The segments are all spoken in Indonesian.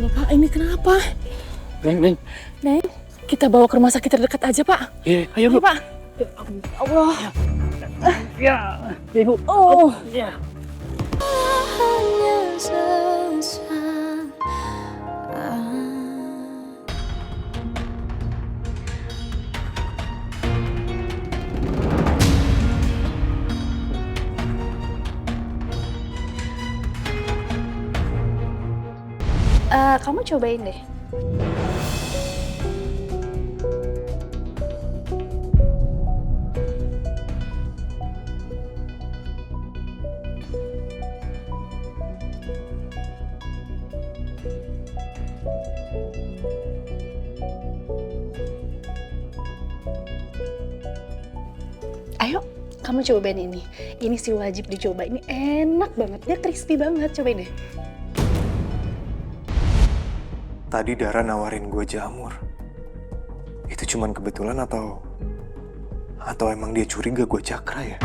Allah, Pak, ini kenapa? Neng. Neng, kita bawa ke rumah sakit terdekat aja, Pak. Iya, ayo, Bu. Pak. Allah. Ya, Ibu. Oh. Ya. Hanya sesaat. Kamu cobain deh. Ayo, kamu cobain ini. Ini sih wajib dicoba. Ini enak banget. Dia crispy banget. Cobain deh. Tadi Dara nawarin gue jamur. Itu cuman kebetulan atau emang dia curiga gue cakra ya?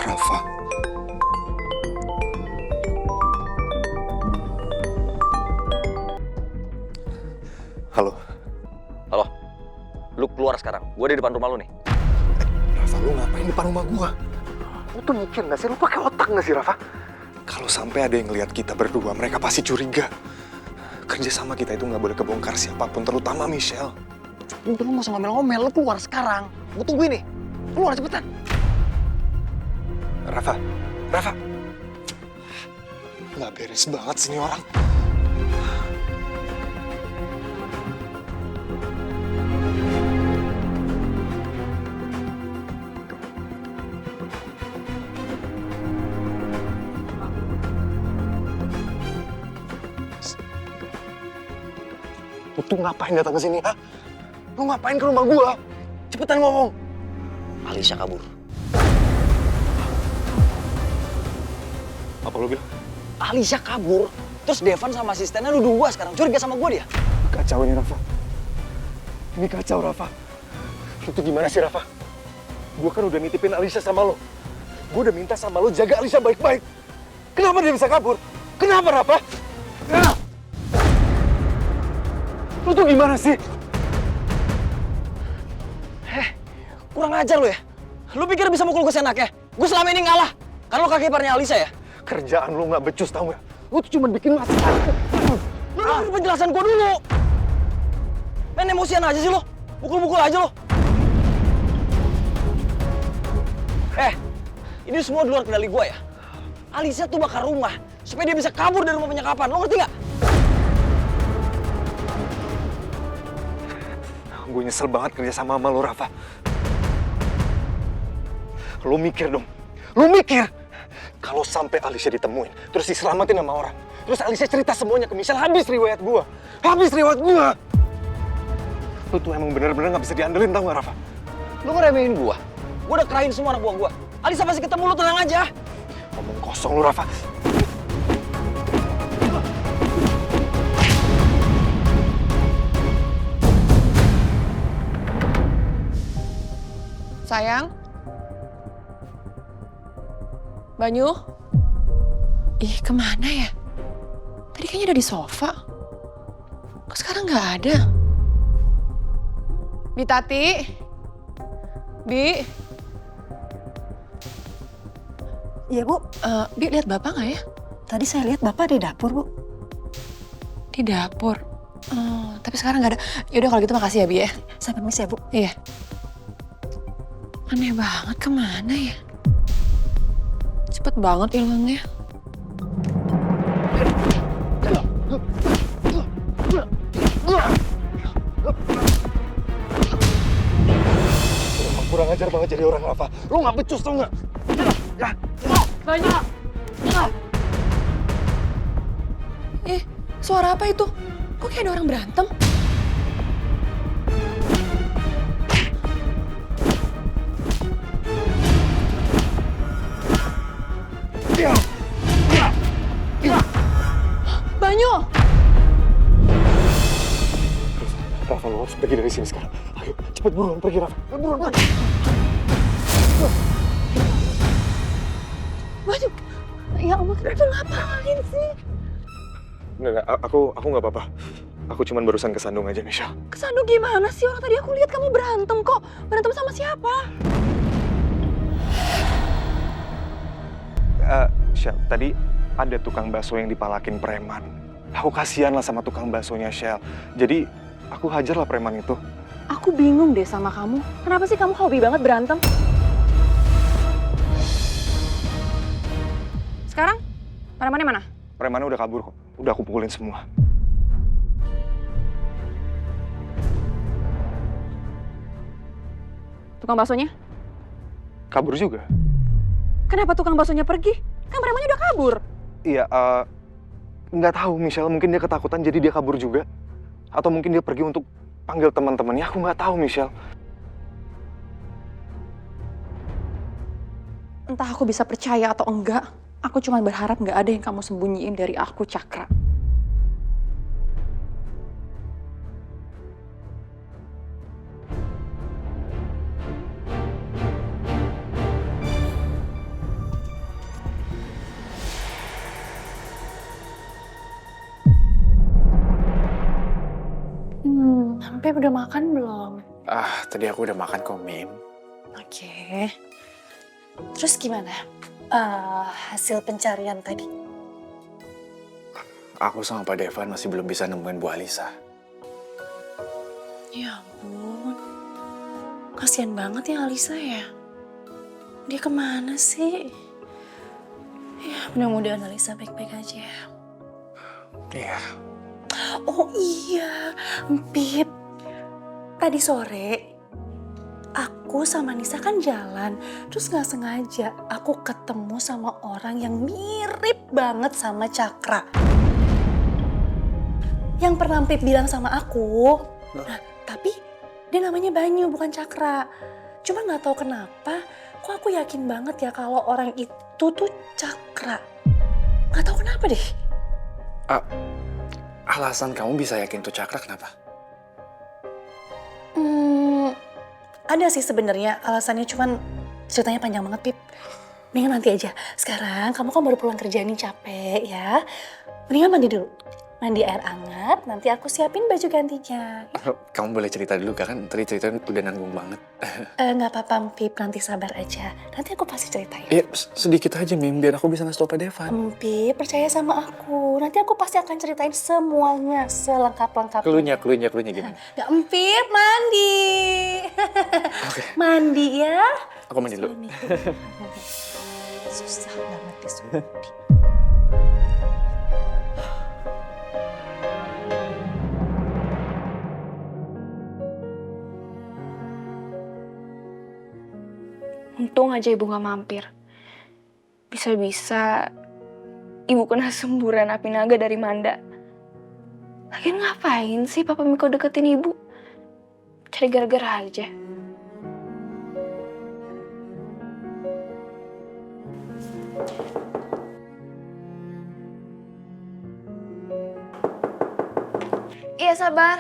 Rafa. Halo. Halo, lu keluar sekarang. Gue di depan rumah lu nih. Rafa, lu ngapain depan rumah gua? Lu tuh mikir gak sih? Lu pakai otak gak sih, Rafa? Kalau sampai ada yang ngeliat kita berdua, mereka pasti curiga. Kerja sama kita itu gak boleh kebongkar siapapun, terutama Michelle. Lu nggak usah ngomel-ngomel, lu keluar sekarang. Gue tungguin nih. Keluar cepetan. Rafa. Gak beres banget sih ini orang. Lu tuh ngapain datang ke sini, ha? Lu ngapain ke rumah gua? Cepetan ngomong. Alisha kabur. Apa lu bilang? Alisha kabur. Terus Devan sama asistennya nuduh gue sekarang. Curiga sama gue dia. Kacau ini, Rafa. Ini kacau, Rafa. Lu tuh gimana sih, Rafa? Gua kan udah nitipin Alisha sama lo. Gua udah minta sama lo jaga Alisha baik-baik. Kenapa dia bisa kabur? Kenapa, Rafa? Ah! Lu tuh gimana sih? Kurang ajar lu ya. Lu pikir bisa mukul gue senaknya? Gue selama ini ngalah. Karena lu kaki iparnya Alisha ya? Kerjaan lu nggak becus, tau nggak? Lu tuh cuma bikin masalah. Lu dengerin penjelasan gue dulu. Main emosian aja sih lu. Mukul-mukul aja lu. Ini semua di luar kendali gue ya. Alisha tuh bakar rumah supaya dia bisa kabur dari rumah penyekapan. Lo ngerti nggak? Gue nyesel banget kerja sama lu, Rafa. Lu mikir dong. Lu mikir. Kalau sampai Alisha ditemuin, terus diselamatin sama orang. Terus Alisha cerita semuanya ke Michelle, habis riwayat gua. Habis riwayat gua. Lu tuh emang bener-bener gak bisa diandelin, tau gak, Rafa? Lu ngeremehin gue. Gue udah kerahin semua anak buah gue. Alisha pasti ketemu, lu tenang aja. Ngomong kosong lu, Rafa. Sayang? Banyu? Ih, kemana ya? Tadi kayaknya ada di sofa. Kok sekarang nggak ada? Bi Tati? Bi? Iya, Bu. Bi lihat Bapak nggak ya? Tadi saya lihat Bapak di dapur, Bu. Di dapur. Tapi sekarang nggak ada. Yaudah kalau gitu makasih ya, Bi ya. Saya permisi ya, Bu. Iya. Aneh banget, kemana ya? Cepet banget hilangnya. Emang kurang ajar banget jadi orang, Rafa. Lu gak becus, tau gak? Banyak. Suara apa itu? Kok kayak ada orang berantem? Banyu! Rafa, lu harus pergi dari sini sekarang. Ayo, cepet buruan pergi, Rafa. Buruan pergi. Banyu, ya Allah, kenapa ngapain sih? Enggak, aku nggak apa-apa. Aku cuman barusan kesandung aja, Michelle. Kesandung gimana sih? Orang tadi aku lihat kamu berantem kok. Berantem sama siapa? Shell, tadi ada tukang bakso yang dipalakin preman. Aku kasihan lah sama tukang baksonya, Shell. Jadi aku hajar lah preman itu. Aku bingung deh sama kamu. Kenapa sih kamu hobi banget berantem? Sekarang, premannya mana? Premannya udah kabur kok. Udah aku pukulin semua. Tukang baksonya? Kabur juga. Kenapa tukang baksonya pergi? Kan premannya udah kabur. Iya, nggak tahu Michelle. Mungkin dia ketakutan jadi dia kabur juga. Atau mungkin dia pergi untuk panggil teman-temannya. Aku nggak tahu, Michelle. Entah aku bisa percaya atau enggak. Aku cuma berharap nggak ada yang kamu sembunyiin dari aku, Cakra. Sampai udah makan belum? Tadi aku udah makan kok, Mim. Oke. Terus gimana? Hasil pencarian tadi? Aku sama Pak Devan masih belum bisa nemuin Bu Alisa. Ya ampun. Kasian banget ya Alisa ya. Dia kemana sih? Ya mudah-mudahan Alisa baik-baik aja. Iya. Oh iya, Pip. Tadi sore, aku sama Nisa kan jalan. Terus gak sengaja aku ketemu sama orang yang mirip banget sama Cakra. Yang pernah Pip bilang sama aku. Nah, tapi dia namanya Banyu, bukan Cakra. Cuma gak tahu kenapa, kok aku yakin banget ya kalau orang itu tuh Cakra. Gak tahu kenapa deh. Alasan kamu bisa yakin tuh Cakra kenapa? Ada sih sebenarnya alasannya, cuman ceritanya panjang banget, Pip. Mendingan nanti aja. Sekarang kamu kan baru pulang kerja nih, capek ya. Mendingan mandi dulu. Mandi air hangat, nanti aku siapin baju gantinya. Kamu boleh cerita dulu, kan tadi cerita udah nanggung banget. Nggak apa-apa, Pip. Nanti sabar aja. Nanti aku pasti ceritain. Iya, sedikit aja, Mim, biar aku bisa ngasih tau Pak Devan. Pip, percaya sama aku. Nanti aku pasti akan ceritain semuanya selengkap-lengkapnya. Klunya gimana? Nggak, Pip, mandi. Oke. Mandi ya. Aku mandi dulu. Susah banget disuruh. Untung aja ibu gak mampir. Bisa-bisa ibu kena semburan api naga dari Manda. Lagian ngapain sih Papa Miko deketin ibu? Cari gara-gara aja. Iya, sabar.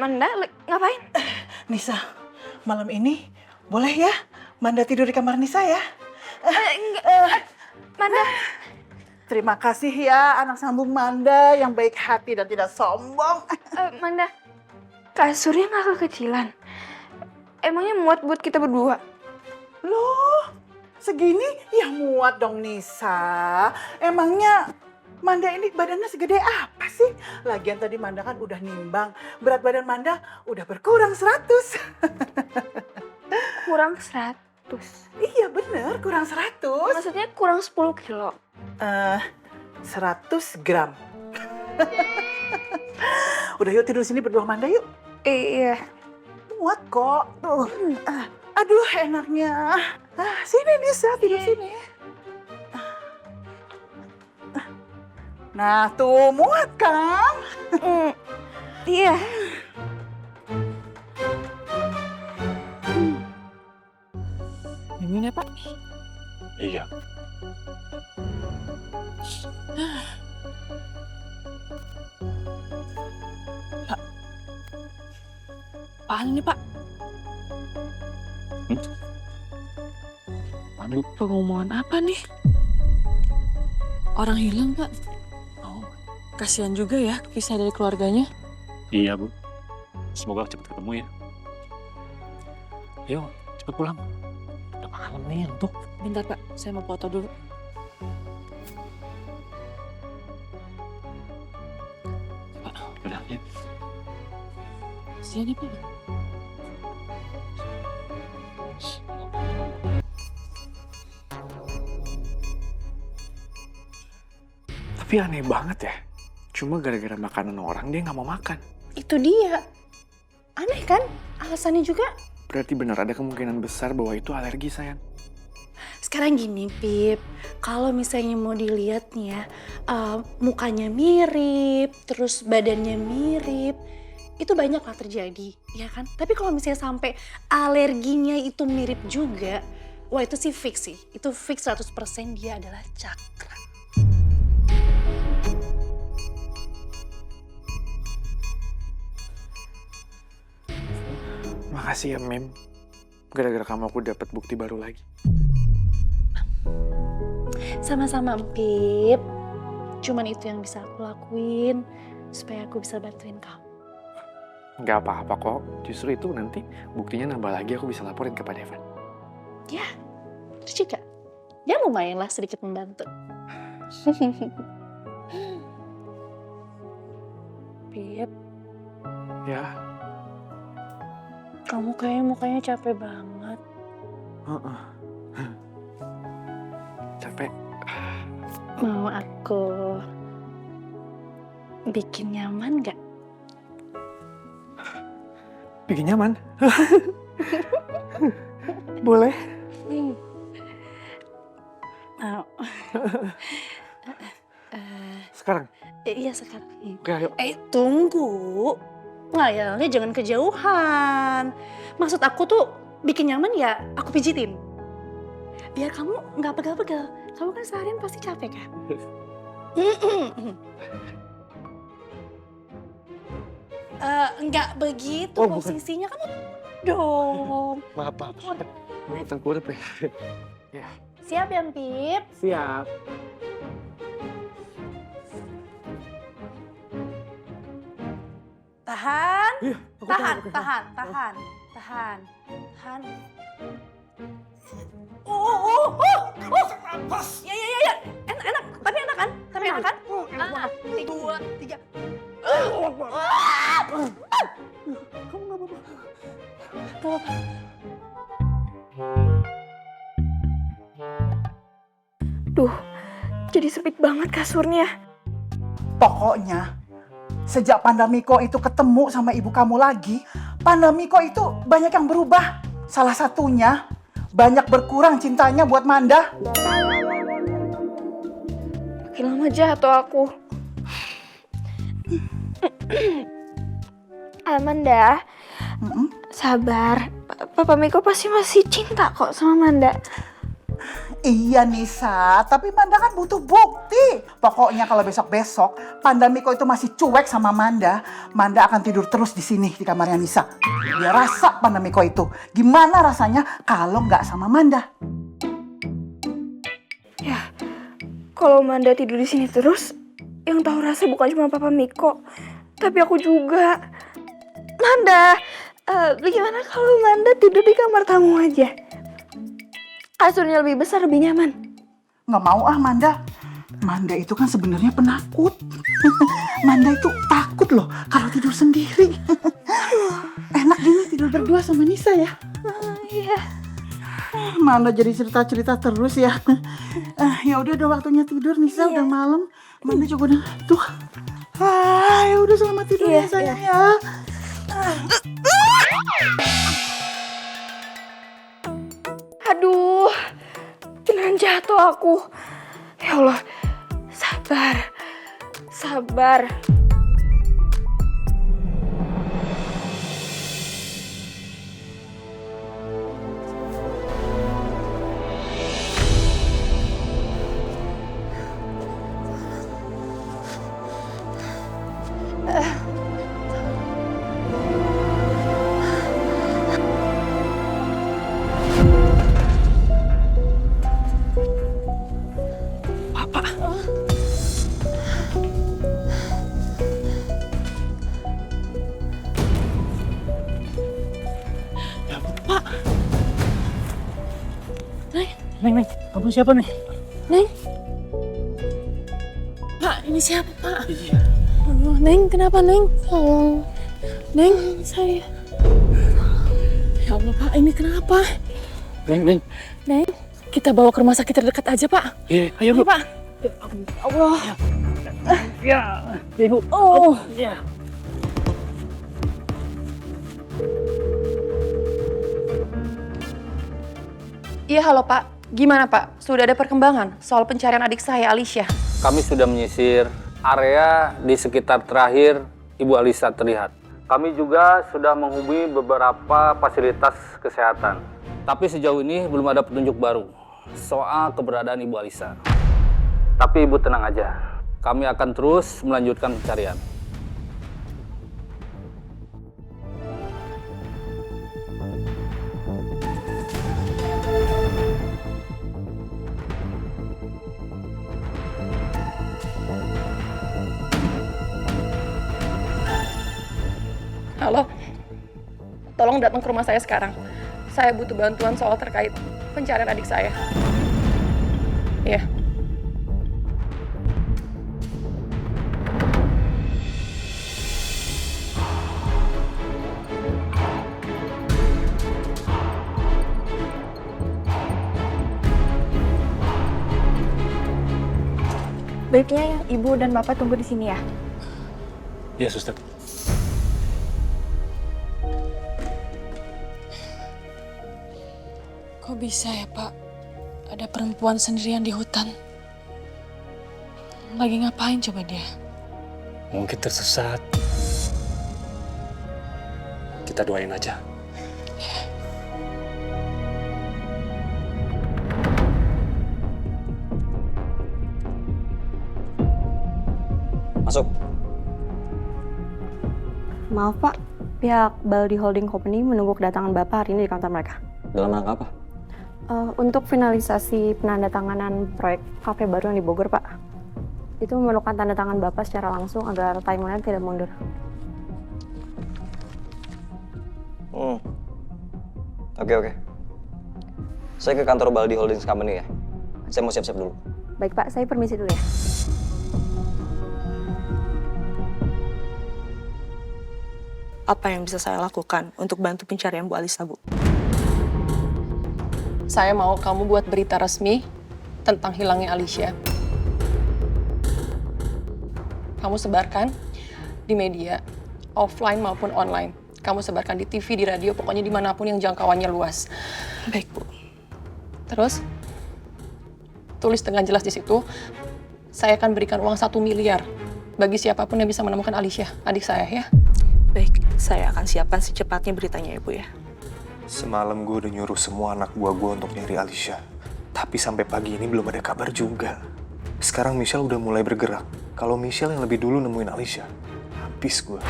Manda, ngapain? Nisa, malam ini boleh ya Manda tidur di kamar Nisa ya? Manda. Terima kasih ya anak sambung Manda yang baik hati dan tidak sombong. Manda, kasurnya nggak kekecilan. Emangnya muat buat kita berdua? Loh, segini ya muat dong Nisa. Emangnya Manda ini badannya segede apa sih? Lagian tadi Manda kan udah nimbang. Berat badan Manda udah berkurang 100. Kurang 100. Iya bener, kurang 100. Maksudnya kurang 10 kilo. 100 gram. Udah yuk tidur sini berdua Manda yuk. Iya. Muat kok. Tuh. Aduh enaknya. Sini Nisa, tidur sini. Nah tuh muat kan? Iya. Ini ya, Pak? Iya. Apaan nih, Pak? Aduh. Pengumuman apa nih? Orang hilang, Pak. Oh. Kasihan juga ya pisah dari keluarganya. Iya, Bu. Semoga cepat ketemu ya. Ayo, cepet pulang. Udah malam nih, ngantuk. Bentar, Pak. Saya mau foto dulu. Udah, ya. Kasihan nih, Pak. Tapi aneh banget ya. Cuma gara-gara makanan orang dia nggak mau makan. Itu dia. Aneh kan? Alasannya juga. Berarti benar ada kemungkinan besar bahwa itu alergi, sayang. Sekarang gini, Pip. Kalau misalnya mau dilihat nih ya, mukanya mirip, terus badannya mirip, itu banyak lah terjadi, ya kan? Tapi kalau misalnya sampai alerginya itu mirip juga, wah itu sih fix sih. Itu fix 100% dia adalah Cakra. Makasih ya, Mem. Gara-gara kamu aku dapat bukti baru lagi. Sama-sama, Pip. Cuman itu yang bisa aku lakuin supaya aku bisa bantuin kamu. Nggak apa-apa kok. Justru itu nanti buktinya nambah lagi aku bisa laporin ke Pak Devan. Ya, terus juga. Ya lumayan lah sedikit membantu. Pip, Ya, kamu kayaknya mukanya capek banget. capek. Mau aku bikin nyaman gak? Bikin nyaman. Boleh. Mau. Sekarang? Iya sekarang. Oke, ayo. Tunggu. Ngayalnya jangan kejauhan. Maksud aku tuh bikin nyaman ya aku pijitin. Biar kamu nggak pegal-pegal. Kamu kan seharian pasti capek kan? Nggak begitu Oh, bukan. posisinya. Kamu dong. Maaf. Tengkurap ya. Siap ya, Pip? Siap. Tahan. Iya, Tahan. Ya. Enak. Tapi enak kan? Dua, tiga. Kamu nggak apa-apa. Gak apa-apa. Duh, jadi sempit banget kasurnya. Pokoknya, sejak Pandamiko itu ketemu sama ibu kamu lagi, Pandamiko itu banyak yang berubah. Salah satunya, banyak berkurang cintanya buat Manda. Makin lama jatuh aku. Amanda, sabar. Papa Miko pasti masih cinta kok sama Manda. Iya Nisa, tapi Manda kan butuh bukti. Pokoknya kalau besok-besok Pandamiko itu masih cuek sama Manda, Manda akan tidur terus di sini di kamarnya Nisa. Dia rasa Pandamiko itu gimana rasanya kalau nggak sama Manda. Ya, kalau Manda tidur di sini terus, yang tahu rasa bukan cuma Papa Miko, tapi aku juga. Manda, bagaimana kalau Manda tidur di kamar tamu aja? Kasurnya lebih besar, lebih nyaman. Nggak mau Manda. Manda itu kan sebenarnya penakut. Manda itu takut loh kalau tidur sendiri. Enak gini tidur berdua sama Nisa ya. Iya. Manda jadi cerita-cerita terus ya. Ya udah waktunya tidur Nisa, udah malam. Manda juga udah tuh. Ya udah selamat tidur ya sayang ya. Aduh, beneran jatuh aku. Ya Allah, sabar. Pak? Neng, kamu siapa nih? Neng? Pak, ini siapa, Pak? Aduh, Neng, kenapa, Neng? Tolong. Neng, saya... Ya Allah, Pak, ini kenapa? Neng. Neng, kita bawa ke rumah sakit terdekat aja, Pak. Iya, ayo Bu. Pak. Allah. Ya, Ibu. Oh. Ya. Iya, halo, Pak. Gimana, Pak? Sudah ada perkembangan soal pencarian adik saya, Alicia? Kami sudah menyisir area di sekitar terakhir Ibu Alisa terlihat. Kami juga sudah menghubungi beberapa fasilitas kesehatan. Tapi sejauh ini belum ada petunjuk baru soal keberadaan Ibu Alisa. Tapi Ibu tenang aja, kami akan terus melanjutkan pencarian. Halo, tolong datang ke rumah saya sekarang. Saya butuh bantuan soal terkait pencarian adik saya. Iya. Baiknya Ibu dan Bapak tunggu di sini ya. Iya, Suster. Kok bisa ya, Pak? Ada perempuan sendirian di hutan. Lagi ngapain coba dia? Mungkin tersesat. Kita doain aja. Masuk. Maaf Pak, pihak Baldi Holding Company menunggu kedatangan Bapak hari ini di kantor mereka. Dalam rangka apa? Untuk finalisasi penandatanganan proyek kafe baru yang di Bogor, Pak. Itu memerlukan tanda tangan Bapak secara langsung agar timeline tidak mundur. Oke. Saya ke kantor Baldi Holdings Company ya. Saya mau siap-siap dulu. Baik Pak, saya permisi dulu ya. Apa yang bisa saya lakukan untuk bantu pencarian Bu Alisa, Bu? Saya mau kamu buat berita resmi tentang hilangnya Alicia. Kamu sebarkan di media, offline maupun online. Kamu sebarkan di TV, di radio, pokoknya dimanapun yang jangkauannya luas. Baik, Bu. Terus, tulis dengan jelas di situ, saya akan berikan uang 1 miliar bagi siapapun yang bisa menemukan Alicia, adik saya ya. Baik, saya akan siapkan secepatnya beritanya ya, Bu ya. Semalam gue udah nyuruh semua anak buah gue untuk nyari Alicia. Tapi sampai pagi ini belum ada kabar juga. Sekarang Michelle udah mulai bergerak. Kalau Michelle yang lebih dulu nemuin Alicia, habis gue.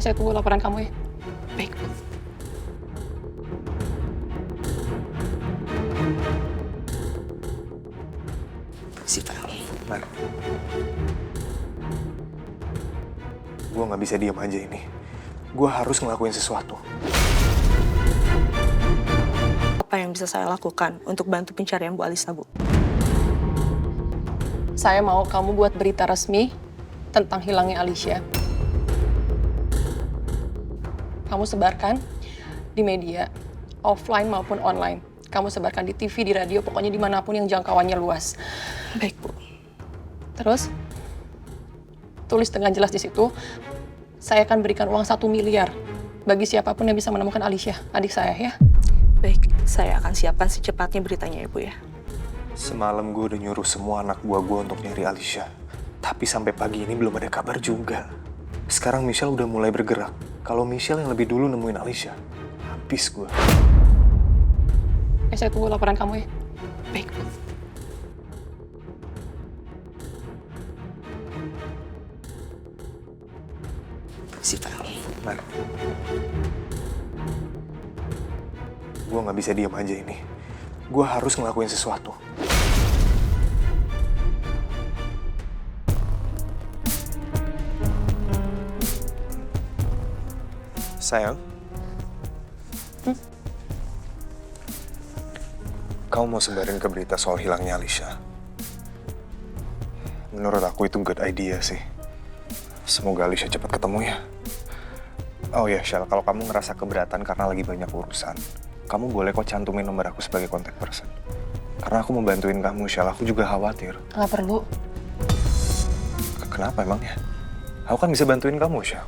Saya tunggu laporan kamu ya. Baik, Bu. Sita. Nah, gue gak bisa diam aja ini. Gue harus ngelakuin sesuatu. Apa yang bisa saya lakukan untuk bantu pencarian Bu Alisa, Bu? Saya mau kamu buat berita resmi tentang hilangnya Alicia. Kamu sebarkan di media, offline maupun online. Kamu sebarkan di TV, di radio, pokoknya dimanapun yang jangkauannya luas. Baik, Bu. Terus, tulis dengan jelas di situ, saya akan berikan uang 1 miliar bagi siapapun yang bisa menemukan Alicia, adik saya ya. Baik, saya akan siapkan secepatnya beritanya ya, Bu ya. Semalam gue udah nyuruh semua anak buah gue untuk nyari Alicia. Tapi sampai pagi ini belum ada kabar juga. Sekarang Michelle udah mulai bergerak. Kalau Michelle yang lebih dulu nemuin Alicia, habis gue. Saya tunggu laporan kamu ya. Baik, Bu. Sita. Nah, gue gak bisa diam aja ini. Gue harus ngelakuin sesuatu. Sayang, kau mau sebarin ke berita soal hilangnya Alicia. Menurut aku itu good idea sih. Semoga Alicia cepat ketemu ya. Oh ya, Shell, kalau kamu ngerasa keberatan karena lagi banyak urusan, kamu boleh kok cantumin nomor aku sebagai contact person. Karena aku mau bantuin kamu, Shell. Aku juga khawatir. Nggak perlu. Kenapa emangnya? Aku kan bisa bantuin kamu, Shell.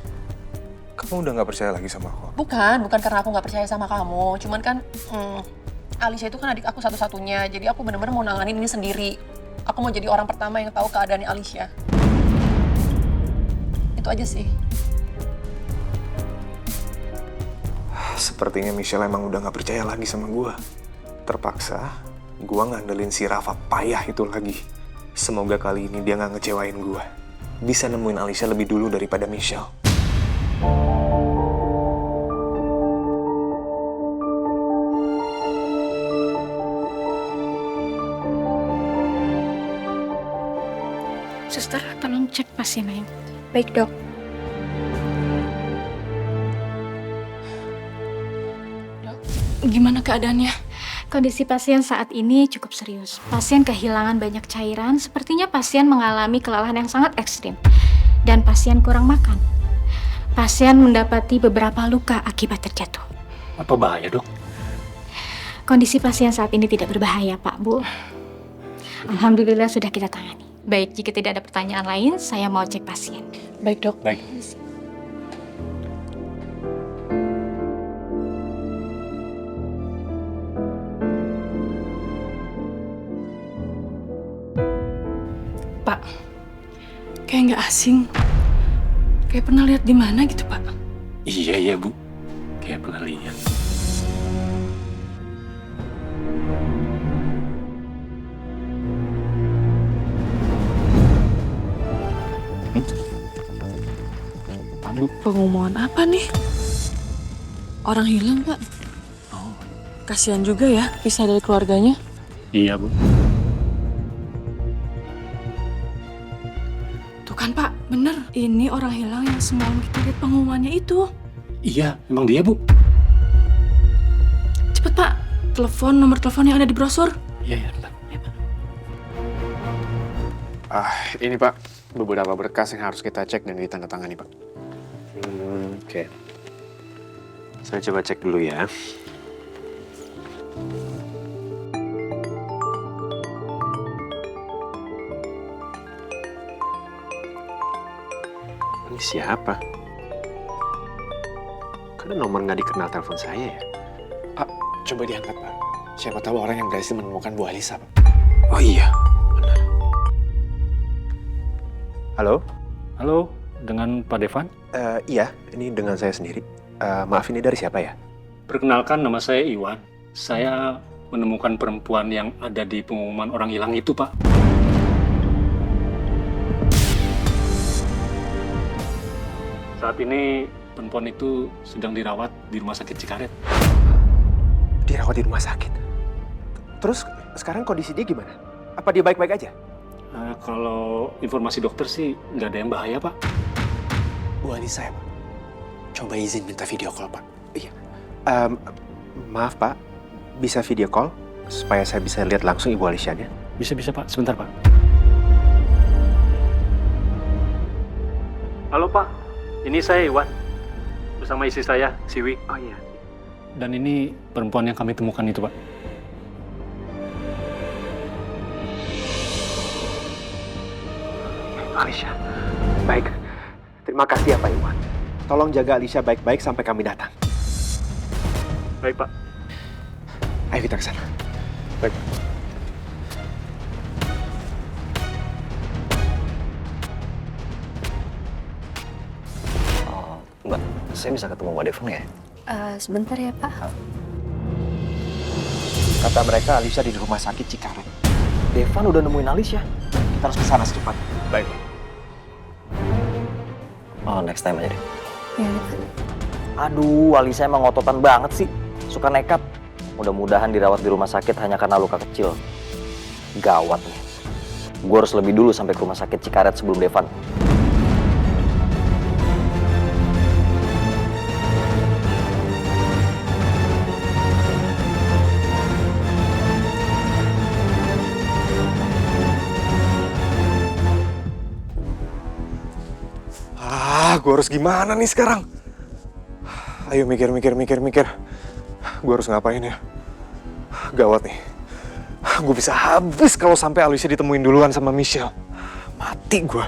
Kamu udah nggak percaya lagi sama aku? Bukan karena aku nggak percaya sama kamu. Cuman kan, Alicia itu kan adik aku satu-satunya. Jadi aku bener-bener mau nanganin ini sendiri. Aku mau jadi orang pertama yang tahu keadaannya Alicia. Itu aja sih. Sepertinya Michelle emang udah gak percaya lagi sama gue. Terpaksa, gue ngandelin si Rafa payah itu lagi. Semoga kali ini dia gak ngecewain gue. Bisa nemuin Alicia lebih dulu daripada Michelle. Suster, tolong cek pasien Ayu. Baik, Dok. Gimana keadaannya? Kondisi pasien saat ini cukup serius. Pasien kehilangan banyak cairan, sepertinya pasien mengalami kelelahan yang sangat ekstrim. Dan pasien kurang makan. Pasien mendapati beberapa luka akibat terjatuh. Apa bahaya, Dok? Kondisi pasien saat ini tidak berbahaya, Pak, Bu. Alhamdulillah sudah kita tangani. Baik, jika tidak ada pertanyaan lain, saya mau cek pasien. Baik, Dok. Baik. Pak, kayak nggak asing. Kayak pernah lihat di mana gitu, Pak. Iya, Bu. Kayak pernah lihat. Pengumuman apa nih? Orang hilang, Pak. Oh. Kasihan juga ya, pisah dari keluarganya. Iya, Bu. Tuh kan, Pak, bener. Ini orang hilang yang semalam kita lihat pengumumannya itu. Iya, emang dia, Bu. Cepet, Pak. Telepon nomor telepon yang ada di brosur. Iya, bentar. Ini Pak, beberapa berkas yang harus kita cek dan ditandatangani Pak. Oke. Saya coba cek dulu ya. Ini siapa? Karena nomor nggak dikenal telepon saya ya? Coba diangkat Pak. Siapa tahu orang yang berhasil menemukan Bu Alisa Pak. Oh iya, benar. Halo? Halo, dengan Pak Devan? Iya, ini dengan saya sendiri. Maaf, ini dari siapa ya? Perkenalkan, nama saya Iwan. Saya menemukan perempuan yang ada di pengumuman orang hilang itu, Pak. Saat ini perempuan itu sedang dirawat di rumah sakit Cikaret. Dirawat di rumah sakit? Terus sekarang kondisi dia gimana? Apa dia baik-baik aja? Kalau informasi dokter sih nggak ada yang bahaya, Pak. Bu Alisa ya Pak. Coba izin minta video call Pak. Iya. Maaf Pak, bisa video call supaya saya bisa lihat langsung Ibu Alisia-nya? Bisa Pak, sebentar Pak. Halo Pak, ini saya Iwan. Bersama istri saya, Siwi. Oh iya. Dan ini perempuan yang kami temukan itu, Pak. Alicia. Baik. Terima kasih ya Pak Iwan. Tolong jaga Alicia baik-baik sampai kami datang. Baik, Pak. Ayo kita ke sana. Baik. Mbak, saya bisa ketemu Mbak Devon ya? Sebentar ya, Pak. Kata mereka Alicia di rumah sakit Cikaret. Devan udah nemuin Alicia. Kita harus ke sana secepatnya. Baik. Oh, next time aja deh. Ya, Pak. Aduh, Alicia emang ngototan banget sih. Suka nekat. Mudah-mudahan dirawat di rumah sakit hanya karena luka kecil. Gawat nih. Gue harus lebih dulu sampai ke rumah sakit Cikaret sebelum Devan. Gue harus gimana nih sekarang? Ayo mikir. Gue harus ngapain ya? Gawat nih. Gue bisa habis kalau sampai Alicia ditemuin duluan sama Michelle. Mati gue.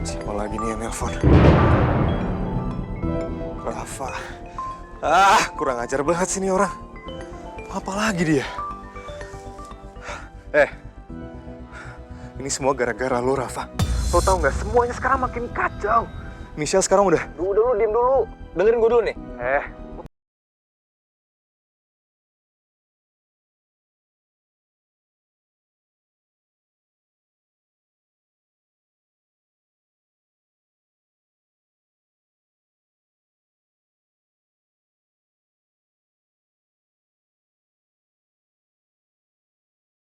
Siapa lagi nih yang nelpon? Rafa. Kurang ajar banget sih nih orang. Apa lagi dia? Ini semua gara-gara lo, Rafa. Lo tau nggak? Semuanya sekarang makin kacau. Michelle sekarang udah... Dulu, diem dulu. Dengerin gue dulu nih.